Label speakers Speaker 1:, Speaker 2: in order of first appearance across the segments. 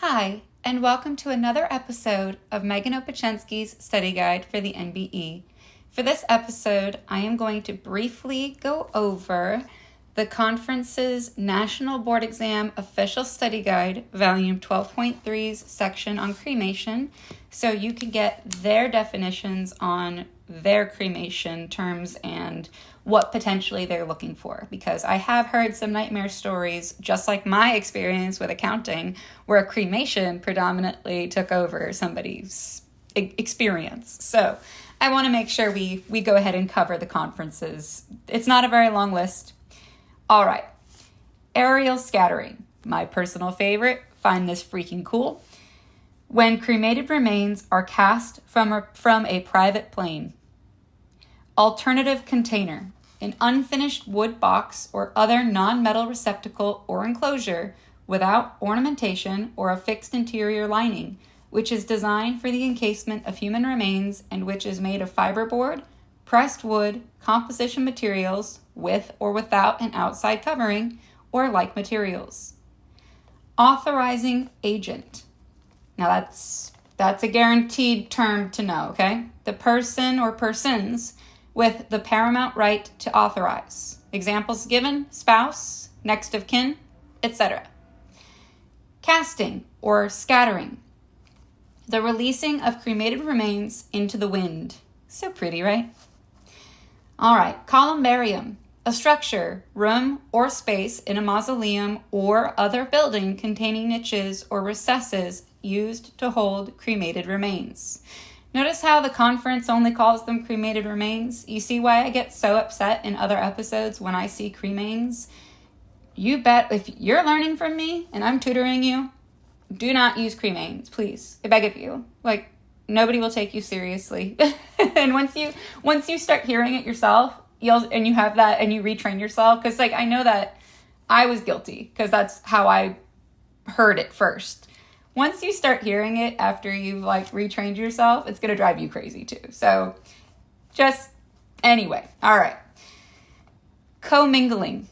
Speaker 1: Hi, and welcome to another episode of Megan Opachensky's Study Guide for the NBE. For this episode, I am going to briefly go over the conference's National Board Exam Official Study Guide, Volume 12.3's section on cremation, so you can get their definitions on their cremation terms and what potentially they're looking for, because I have heard some nightmare stories, just like my experience with accounting, where cremation predominantly took over somebody's experience. So I want to make sure we go ahead and cover the conferences. It's not a very long list. All right. Aerial scattering, my personal favorite. Find this freaking cool. When cremated remains are cast from a private plane. Alternative container, an unfinished wood box or other non-metal receptacle or enclosure without ornamentation or a fixed interior lining, which is designed for the encasement of human remains and which is made of fiberboard, pressed wood, composition materials, with or without an outside covering, or like materials. Authorizing agent. Now that's a guaranteed term to know, okay? The person or persons with the paramount right to authorize. Examples given: spouse, next of kin, etc. Casting or scattering. The releasing of cremated remains into the wind. So pretty, right? All right, columbarium. A structure, room, or space in a mausoleum or other building containing niches or recesses used to hold cremated remains. Notice how the conference only calls them cremated remains? You see why I get so upset in other episodes when I see cremains? You bet if you're learning from me and I'm tutoring you, do not use cremains, please. I beg of you. Like, nobody will take you seriously. And once you start hearing it yourself, and you have that and you retrain yourself, because I know that I was guilty because that's how I heard it first. Once you start hearing it after you've retrained yourself, it's going to drive you crazy too. So just anyway. All right. Commingling.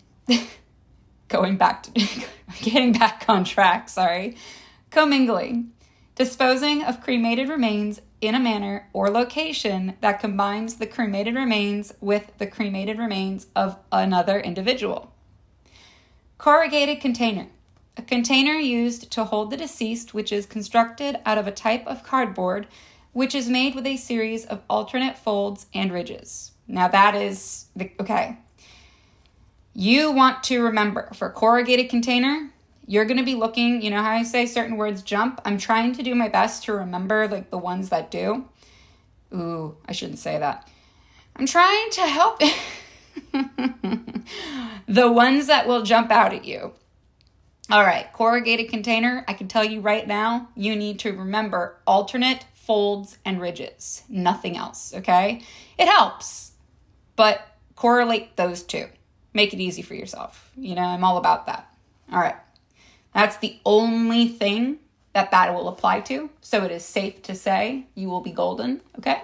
Speaker 1: Getting back on track. Sorry. Commingling. Disposing of cremated remains in a manner or location that combines the cremated remains with the cremated remains of another individual. Corrugated container. A container used to hold the deceased, which is constructed out of a type of cardboard, which is made with a series of alternate folds and ridges. Now that is, okay. You want to remember, for corrugated container, you're going to be looking, you know how I say certain words jump? I'm trying to do my best to remember the ones that do. Ooh, I shouldn't say that. I'm trying to help the ones that will jump out at you. All right, corrugated container, I can tell you right now, you need to remember alternate folds and ridges, nothing else, okay? It helps, but correlate those two. Make it easy for yourself. I'm all about that. All right, that's the only thing that will apply to, so it is safe to say you will be golden, okay?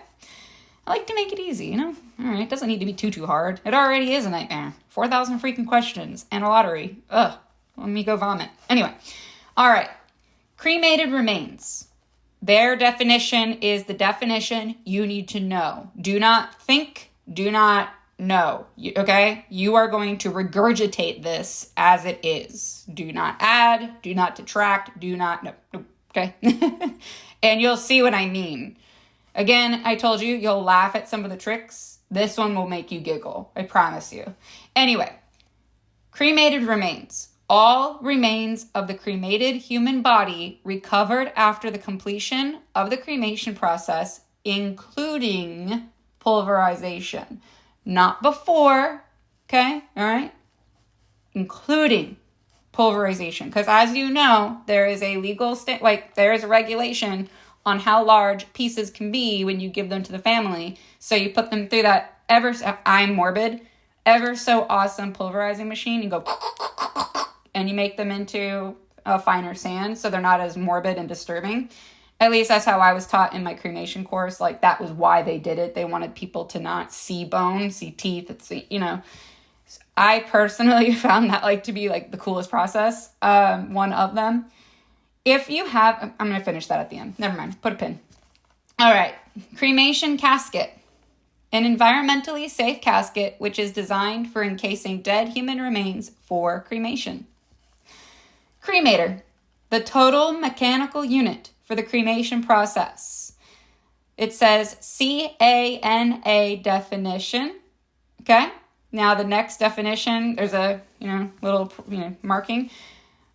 Speaker 1: I like to make it easy, All right, it doesn't need to be too hard. It already is a nightmare. 4,000 freaking questions and a lottery. Ugh. Let me go vomit. Anyway, all right. Cremated remains. Their definition is the definition you need to know. Do not think, do not know, okay? You are going to regurgitate this as it is. Do not add, do not detract, do not, no, okay? And you'll see what I mean. Again, I told you, you'll laugh at some of the tricks. This one will make you giggle, I promise you. Anyway, cremated remains. All remains of the cremated human body recovered after the completion of the cremation process, including pulverization. Not before, okay? All right? Including pulverization. Because as you know, there is a there is a regulation on how large pieces can be when you give them to the family. So you put them through that I'm morbid, ever so awesome pulverizing machine. You go and you make them into a finer sand so they're not as morbid and disturbing. At least that's how I was taught in my cremation course. That was why they did it. They wanted people to not see bone, see teeth. I personally found that to be the coolest process, one of them. If you have, I'm going to finish that at the end. Never mind. Put a pin. All right. Cremation casket. An environmentally safe casket which is designed for encasing dead human remains for cremation. Cremator. The total mechanical unit for the cremation process. It says CANA definition. Okay. Now the next definition, there's a little marking.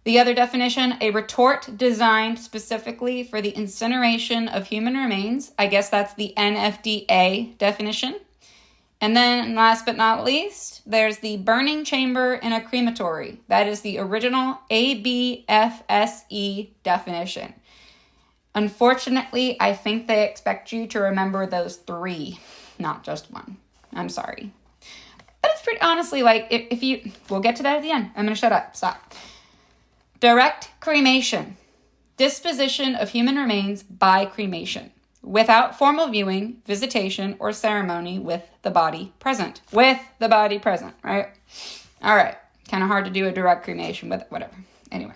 Speaker 1: The other definition, a retort designed specifically for the incineration of human remains. I guess that's the NFDA definition. And then last but not least, there's the burning chamber in a crematory. That is the original ABFSE definition. Unfortunately, I think they expect you to remember those three, not just one. I'm sorry. But it's pretty, honestly, like, we'll get to that at the end. I'm going to shut up. Stop. Direct cremation. Disposition of human remains by cremation, without formal viewing, visitation, or ceremony with the body present. With the body present, right? All right. Kind of hard to do a direct cremation with it, whatever. Anyway.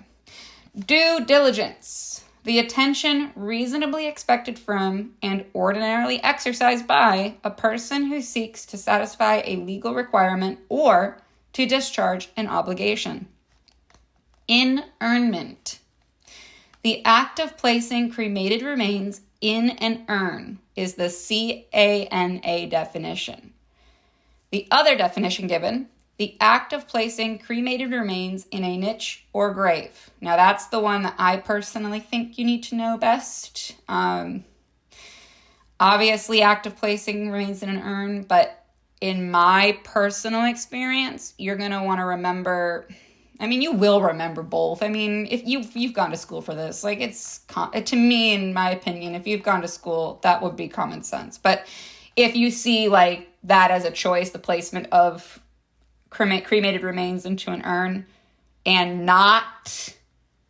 Speaker 1: Due diligence. The attention reasonably expected from and ordinarily exercised by a person who seeks to satisfy a legal requirement or to discharge an obligation. Inurnment. The act of placing cremated remains in an urn is the CANA definition. The other definition given, the act of placing cremated remains in a niche or grave. Now that's the one that I personally think you need to know best. Obviously, act of placing remains in an urn, but in my personal experience, you're going to want to remember... you will remember both. If you've gone to school for this, like to me, in my opinion, if you've gone to school, that would be common sense. But if you see like that as a choice, the placement of cremated remains into an urn and not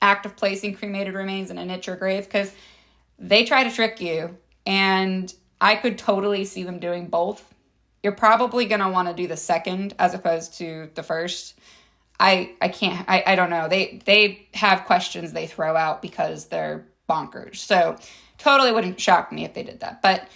Speaker 1: act of placing cremated remains in a niche or grave, because they try to trick you, and I could totally see them doing both. You're probably going to want to do the second as opposed to the first. I don't know. They have questions they throw out because they're bonkers. So totally wouldn't shock me if they did that. But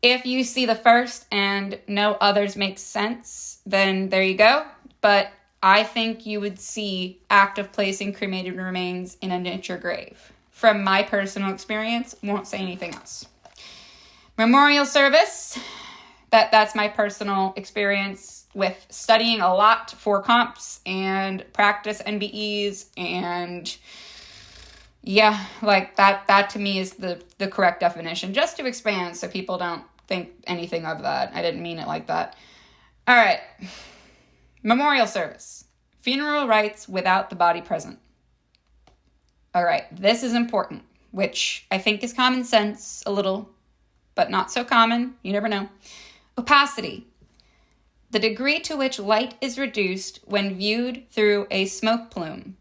Speaker 1: if you see the first and no others make sense, then there you go. But I think you would see act of placing cremated remains in a niche or grave. From my personal experience, won't say anything else. Memorial service. That's my personal experience with studying a lot for comps and practice NBEs, and yeah, like that to me is the correct definition, just to expand so people don't think anything of that. I didn't mean it like that. All right. Memorial service. Funeral rites without the body present. All right. This is important, which I think is common sense a little, but not so common. You never know. Opacity. The degree to which light is reduced when viewed through a smoke plume.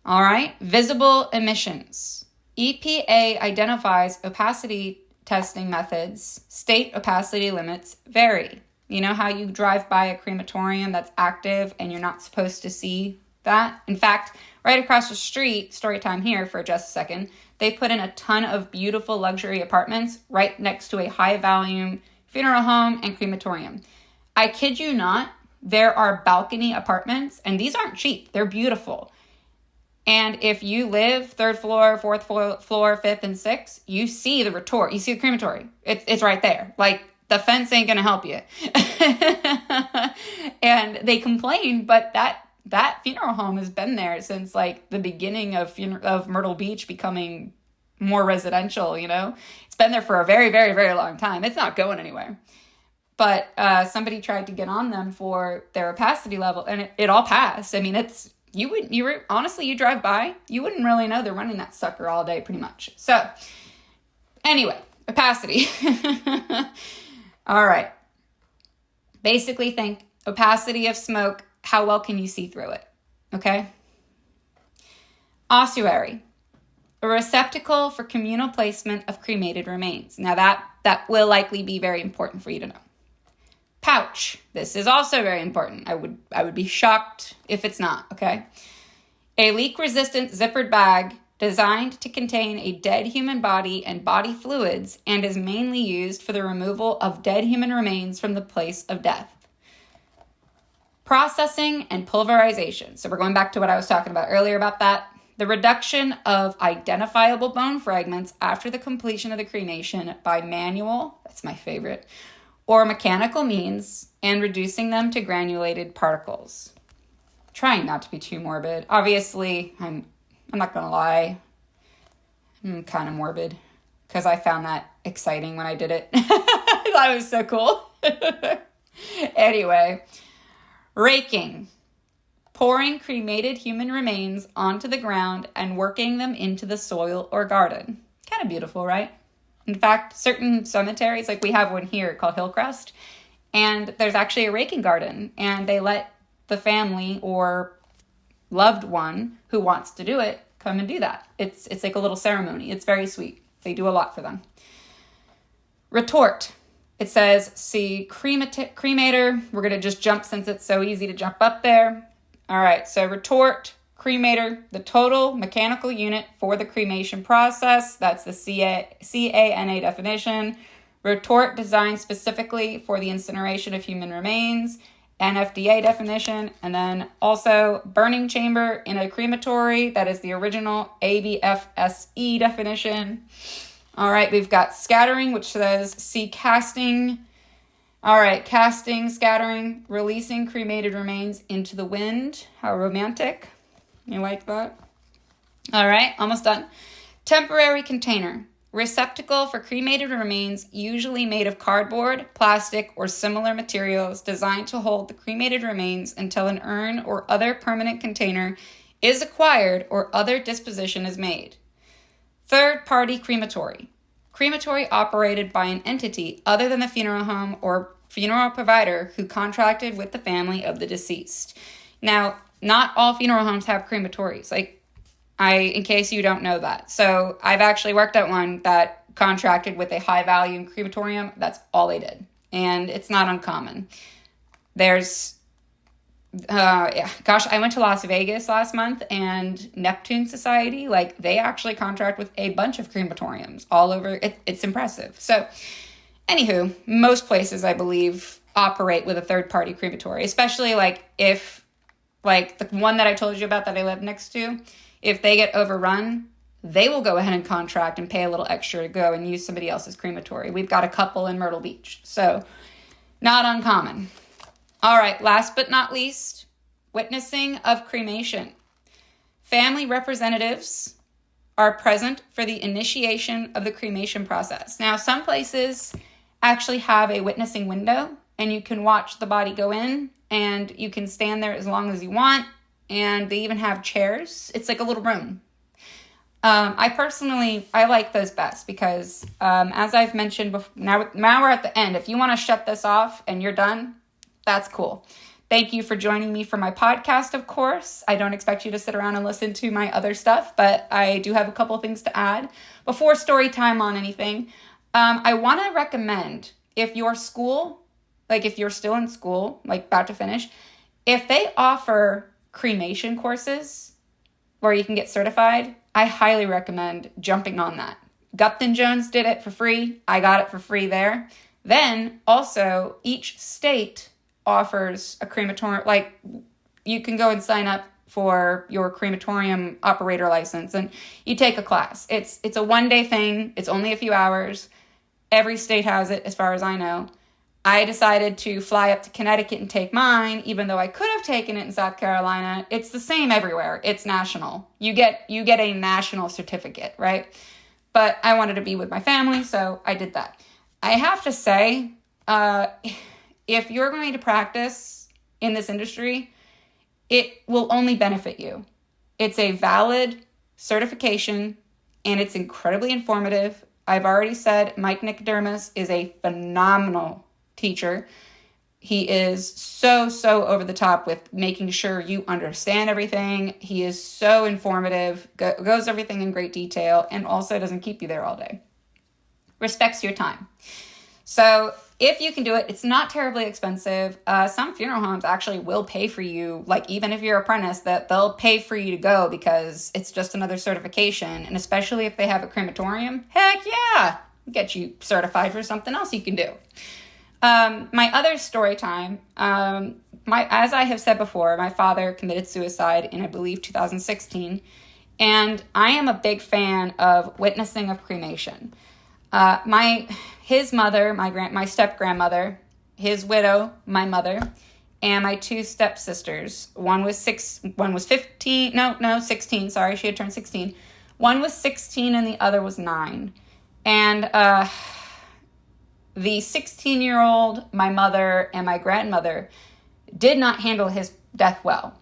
Speaker 1: All right, visible emissions. EPA identifies opacity testing methods. State opacity limits vary. You know how you drive by a crematorium that's active and you're not supposed to see that? In fact, right across the street, story time here for just a second, they put in a ton of beautiful luxury apartments right next to a high-volume funeral home and crematorium. I kid you not, there are balcony apartments, and these aren't cheap. They're beautiful. And if you live third floor, fourth floor, fifth, and sixth, you see the retort. You see the crematory. It's right there. Like, the fence ain't going to help you. And they complain, but that funeral home has been there since, like, the beginning of Myrtle Beach becoming more residential, It's been there for a very, very, very long time. It's not going anywhere. But somebody tried to get on them for their opacity level, and it all passed. You drive by, you wouldn't really know they're running that sucker all day, pretty much. So, anyway, opacity. All right. Basically think opacity of smoke, how well can you see through it? Okay? Ossuary. A receptacle for communal placement of cremated remains. Now that will likely be very important for you to know. Pouch. This is also very important. I would be shocked if it's not, okay? A leak-resistant zippered bag designed to contain a dead human body and body fluids, and is mainly used for the removal of dead human remains from the place of death. Processing and pulverization. So we're going back to what I was talking about earlier about that. The reduction of identifiable bone fragments after the completion of the cremation by manual, that's my favorite, or mechanical means, and reducing them to granulated particles. Trying not to be too morbid. Obviously, I'm not going to lie, I'm kind of morbid because I found that exciting when I did it. I thought it was so cool. Anyway, raking. Pouring cremated human remains onto the ground and working them into the soil or garden. Kind of beautiful, right? In fact, certain cemeteries, like we have one here called Hillcrest, and there's actually a raking garden, and they let the family or loved one who wants to do it come and do that. It's like a little ceremony. It's very sweet. They do a lot for them. Retort. It says, see cremator. We're going to just jump since it's so easy to jump up there. All right, so retort, cremator, the total mechanical unit for the cremation process. That's the CANA definition. Retort, designed specifically for the incineration of human remains. NFDA definition. And then also burning chamber in a crematory. That is the original ABFSE definition. All right, we've got scattering, which says see casting. All right, casting, scattering, releasing cremated remains into the wind. How romantic. You like that? All right, almost done. Temporary container. Receptacle for cremated remains, usually made of cardboard, plastic, or similar materials, designed to hold the cremated remains until an urn or other permanent container is acquired or other disposition is made. Third-party crematory. Crematory operated by an entity other than the funeral home or funeral provider who contracted with the family of the deceased. Now, not all funeral homes have crematories. In case you don't know that. So I've actually worked at one that contracted with a high value crematorium. That's all they did. And it's not uncommon. I went to Las Vegas last month, and Neptune Society, they actually contract with a bunch of crematoriums all over. It's impressive. So, anywho, most places, I believe, operate with a third-party crematory, especially, if, the one that I told you about that I live next to, if they get overrun, they will go ahead and contract and pay a little extra to go and use somebody else's crematory. We've got a couple in Myrtle Beach, so not uncommon. All right, last but not least, witnessing of cremation. Family representatives are present for the initiation of the cremation process. Now, some places actually have a witnessing window, and you can watch the body go in, and you can stand there as long as you want, and they even have chairs. It's like a little room. I like those best because, as I've mentioned before, now we're at the end. If you want to shut this off and you're done, that's cool. Thank you for joining me for my podcast, of course. I don't expect you to sit around and listen to my other stuff, but I do have a couple things to add. Before story time on anything, I want to recommend if your school, if you're still in school, about to finish, if they offer cremation courses where you can get certified, I highly recommend jumping on that. Gupton Jones did it for free. I got it for free there. Then also each state offers a crematorium, you can go and sign up for your crematorium operator license and you take a class. It's a one-day thing. It's only a few hours. Every state has it as far as I know. I decided to fly up to Connecticut and take mine, even though I could have taken it in South Carolina. It's the same everywhere. It's national. You get a national certificate, right? But I wanted to be with my family, so I did that. I have to say, if you're going to practice in this industry, it will only benefit you. It's a valid certification, and it's incredibly informative. I've already said Mike Nicodemus is a phenomenal teacher. He is so over the top with making sure you understand everything. He is so informative, goes everything in great detail, and also doesn't keep you there all day. Respects your time. So if you can do it, it's not terribly expensive. Some funeral homes actually will pay for you, like even if you're an apprentice, that they'll pay for you to go because it's just another certification. And especially if they have a crematorium, heck yeah, get you certified for something else you can do. My other story time, as I have said before, my father committed suicide in, I believe, 2016. And I am a big fan of witnessing of cremation. His mother, my step-grandmother, his widow, my mother, and my two stepsisters. One was 16. Sorry, she had turned 16. One was 16 and the other was 9. And the 16-year-old, my mother, and my grandmother did not handle his death well.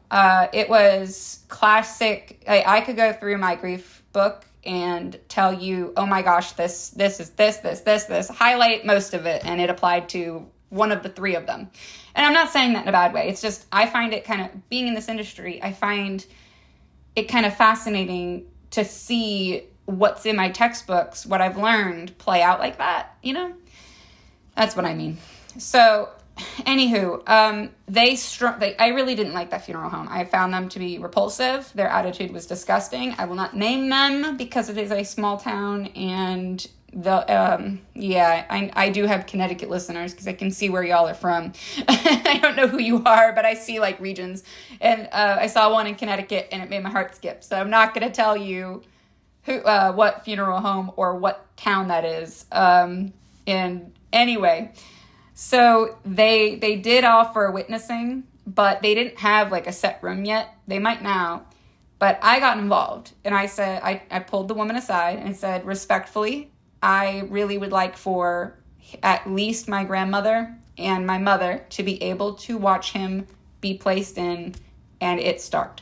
Speaker 1: It was classic. I could go through my grief book and tell you, oh my gosh, this is this, highlight most of it, and it applied to one of the 3 of them. And I'm not saying that in a bad way. It's just, I find it kind of, being in this industry, I find it kind of fascinating to see what's in my textbooks, what I've learned, play out like that, you know? That's what I mean. So, anywho, I really didn't like that funeral home. I found them to be repulsive. Their attitude was disgusting. I will not name them because it is a small town, and I do have Connecticut listeners because I can see where y'all are from. I don't know who you are, but I see like regions, and I saw one in Connecticut and it made my heart skip. So I'm not going to tell you what funeral home or what town that is. And anyway, so they did offer witnessing, but they didn't have like a set room yet. They might now, but I got involved, and I said, I pulled the woman aside and said, respectfully, I really would like for at least my grandmother and my mother to be able to watch him be placed in and it start.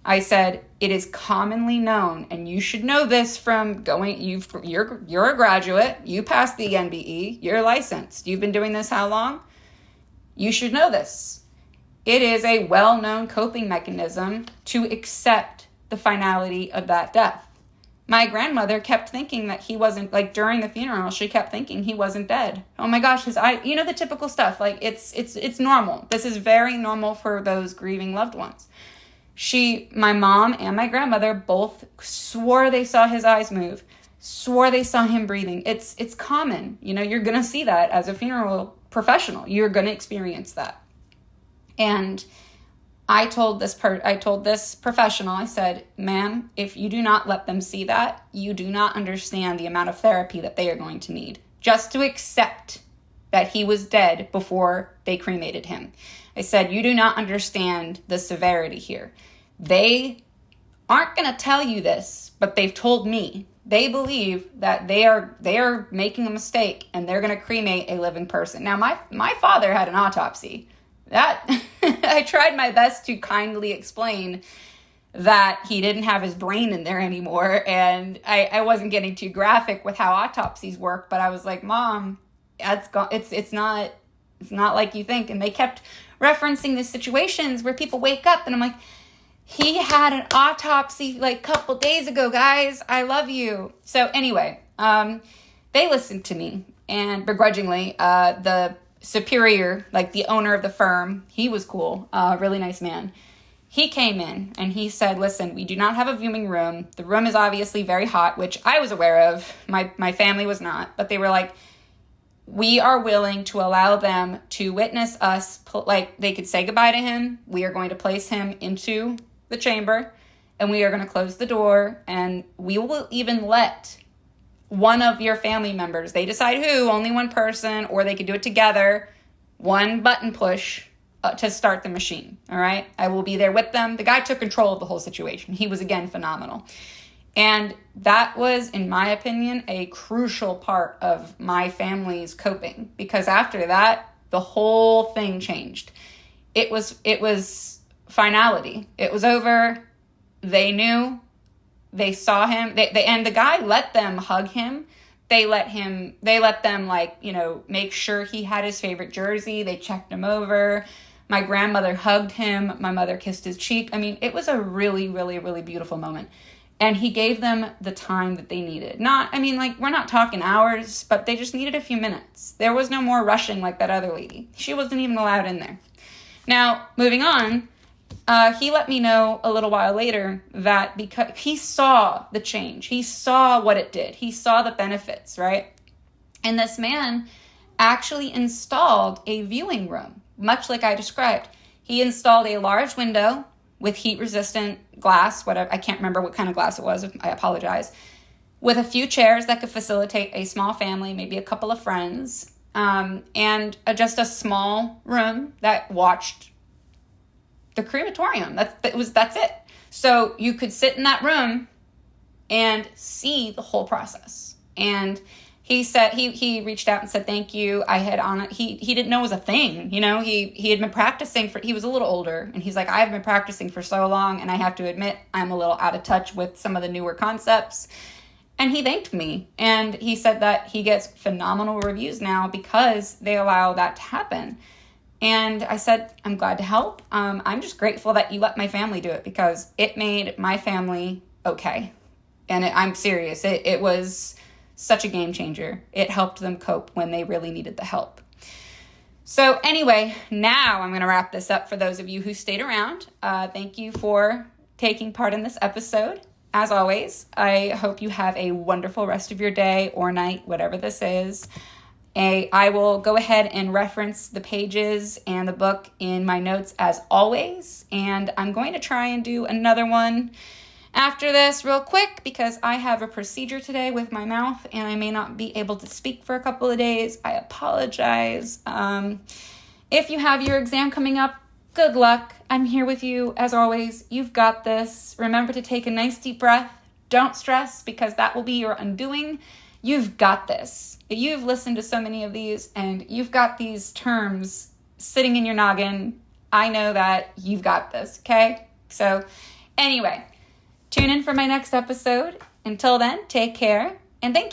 Speaker 1: I said, it is commonly known, and you should know this from you're a graduate, you passed the NBE, you're licensed, you've been doing this how long? You should know this. It is a well-known coping mechanism to accept the finality of that death. My grandmother kept thinking that he wasn't, like during the funeral, she kept thinking he wasn't dead. Oh my gosh, his eye, you know, the typical stuff, like it's normal. This is very normal for those grieving loved ones. My mom and my grandmother both swore they saw his eyes move, swore they saw him breathing. It's common. You know, you're going to see that as a funeral professional. You're going to experience that. And I told this professional, I said, ma'am, if you do not let them see that, you do not understand the amount of therapy that they are going to need just to accept that he was dead before they cremated him. I said, you do not understand the severity here. They aren't going to tell you this, but they've told me. They believe that they are making a mistake and they're going to cremate a living person. Now, my father had an autopsy. That I tried my best to kindly explain that he didn't have his brain in there anymore, and I wasn't getting too graphic with how autopsies work, but I was like, Mom, it's not like you think. And they kept referencing the situations where people wake up and I'm like, he had an autopsy like a couple days ago, guys. I love you. So anyway, they listened to me, and begrudgingly, the superior, like the owner of the firm, he was cool, really nice man. He came in and he said, listen, we do not have a viewing room. The room is obviously very hot, which I was aware of. My family was not, but they were like, we are willing to allow them to witness us, like they could say goodbye to him. We are going to place him into the chamber and we are going to close the door, and we will even let one of your family members, they decide who, only one person, or they could do it together, one button push to start the machine. All right. I will be there with them. The guy took control of the whole situation. He was, again, phenomenal. And that was, in my opinion, a crucial part of my family's coping, because after that, the whole thing changed. It was finality. It was over. They knew. They saw him. And the guy let them hug him. They let them, like, you know, make sure he had his favorite jersey. They checked him over. My grandmother hugged him. My mother kissed his cheek. I mean, it was a really, really, really beautiful moment. And he gave them the time that they needed. We're not talking hours, but they just needed a few minutes. There was no more rushing like that other lady. She wasn't even allowed in there. Now, moving on, he let me know a little while later that because he saw the change, he saw what it did, he saw the benefits, right? And this man actually installed a viewing room, much like I described. He installed a large window with heat-resistant glass, whatever, I can't remember what kind of glass it was, I apologize, with a few chairs that could facilitate a small family, maybe a couple of friends, and just a small room that watched the crematorium. That's it. So you could sit in that room and see the whole process. And he said he reached out and said thank you. He didn't know it was a thing, he had been practicing he was a little older, and he's like, I've been practicing for so long, and I have to admit I'm a little out of touch with some of the newer concepts. And he thanked me, and he said that he gets phenomenal reviews now because they allow that to happen. And I said, I'm glad to help. I'm just grateful that you let my family do it, because it made my family okay. And I'm serious. It was such a game changer. It helped them cope when they really needed the help. So anyway, now I'm going to wrap this up for those of you who stayed around. Thank you for taking part in this episode. As always, I hope you have a wonderful rest of your day or night, whatever this is. I will go ahead and reference the pages and the book in my notes as always. And I'm going to try and do another one after this real quick, because I have a procedure today with my mouth and I may not be able to speak for a couple of days. I apologize. If you have your exam coming up, good luck. I'm here with you as always. You've got this. Remember to take a nice deep breath. Don't stress, because that will be your undoing. You've got this. You've listened to so many of these and you've got these terms sitting in your noggin. I know that you've got this, okay? So anyway, tune in for my next episode. Until then, take care and thank you.